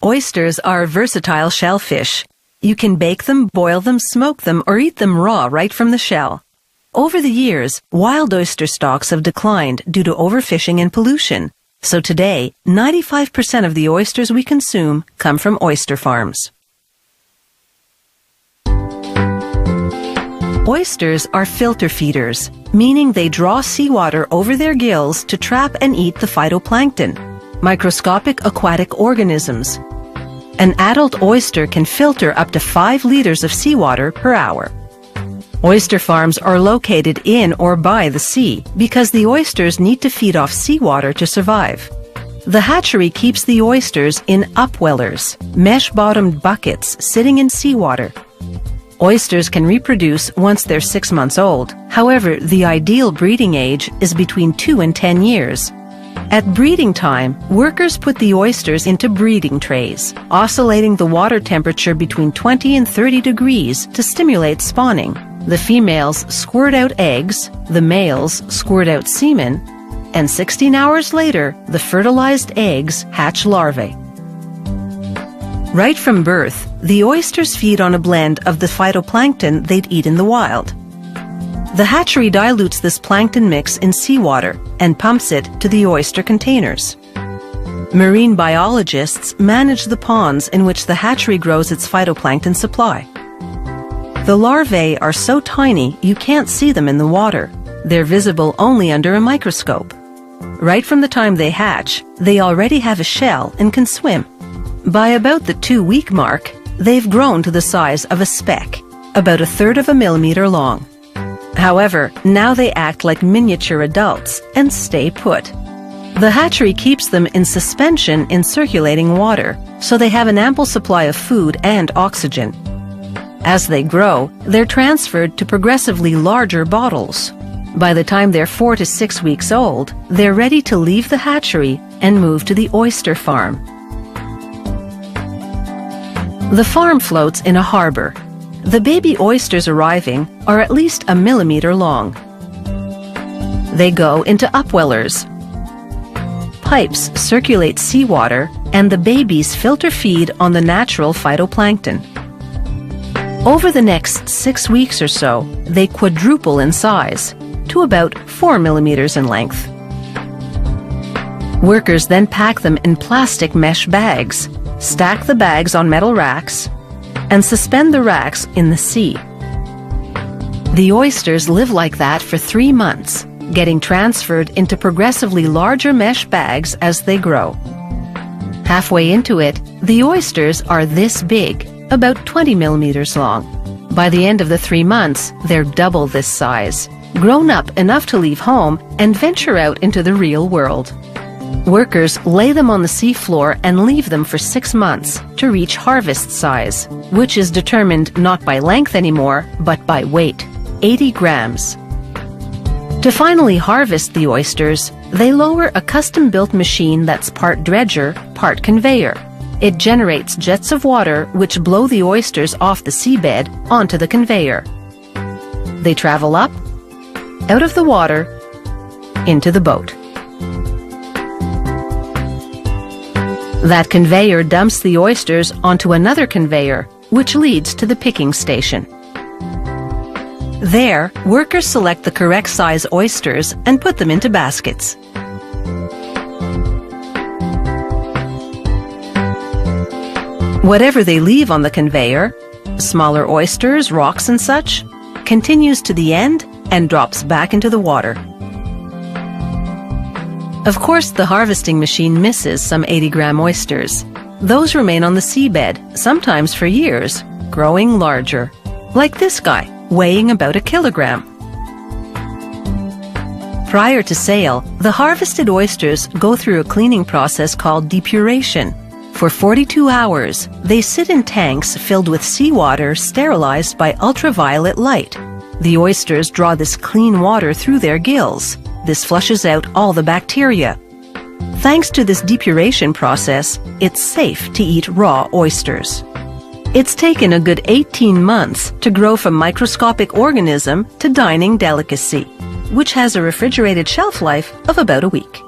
Oysters are versatile shellfish. You can bake them, boil them, smoke them, or eat them raw right from the shell. Over the years, wild oyster stocks have declined due to overfishing and pollution. So today, 95% of the oysters we consume come from oyster farms. Oysters are filter feeders, meaning they draw seawater over their gills to trap and eat the phytoplankton, microscopic aquatic organisms. An adult oyster can filter up to 5 liters of seawater per hour. Oyster farms are located in or by the sea because the oysters need to feed off seawater to survive. The hatchery keeps the oysters in upwellers, mesh-bottomed buckets sitting in seawater. Oysters can reproduce once they're 6 months old. However, the ideal breeding age is between 2 and 10 years. At breeding time, workers put the oysters into breeding trays, oscillating the water temperature between 20 and 30 degrees to stimulate spawning. The females squirt out eggs, the males squirt out semen, and 16 hours later, the fertilized eggs hatch larvae. Right from birth, the oysters feed on a blend of the phytoplankton they'd eat in the wild. The hatchery dilutes this plankton mix in seawater and pumps it to the oyster containers. Marine biologists manage the ponds in which the hatchery grows its phytoplankton supply. The larvae are so tiny you can't see them in the water. They're visible only under a microscope. Right from the time they hatch, they already have a shell and can swim. By about the 2-week mark, they've grown to the size of a speck, about 1/3 of a millimeter long. However, now they act like miniature adults and stay put. The hatchery keeps them in suspension in circulating water, so they have an ample supply of food and oxygen. As they grow, they're transferred to progressively larger bottles. By the time they're 4 to 6 weeks old, they're ready to leave the hatchery and move to the oyster farm. The farm floats in a harbor. The baby oysters arriving are at least 1 millimeter long. They go into upwellers. Pipes circulate seawater, and the babies filter feed on the natural phytoplankton. Over the next 6 weeks or so, they quadruple in size to about 4 millimeters in length. Workers then pack them in plastic mesh bags, stack the bags on metal racks, and suspend the racks in the sea. The oysters live like that for 3 months, getting transferred into progressively larger mesh bags as they grow. Halfway into it, the oysters are this big, about 20 millimeters long. By the end of the 3 months, they're double this size, grown up enough to leave home and venture out into the real world. Workers lay them on the seafloor and leave them for 6 months to reach harvest size, which is determined not by length anymore, but by weight, 80 grams. To finally harvest the oysters, they lower a custom-built machine that's part dredger, part conveyor. It generates jets of water which blow the oysters off the seabed onto the conveyor. They travel up, out of the water, into the boat. That conveyor dumps the oysters onto another conveyor, which leads to the picking station. There, workers select the correct size oysters and put them into baskets. Whatever they leave on the conveyor, smaller oysters, rocks and such, continues to the end and drops back into the water. Of course, the harvesting machine misses some 80-gram oysters. Those remain on the seabed, sometimes for years, growing larger. Like this guy, weighing about 1 kilogram. Prior to sale, the harvested oysters go through a cleaning process called depuration. For 42 hours, they sit in tanks filled with seawater sterilized by ultraviolet light. The oysters draw this clean water through their gills. This flushes out all the bacteria. Thanks to this depuration process, it's safe to eat raw oysters. It's taken a good 18 months to grow from microscopic organism to dining delicacy, which has a refrigerated shelf life of about a week.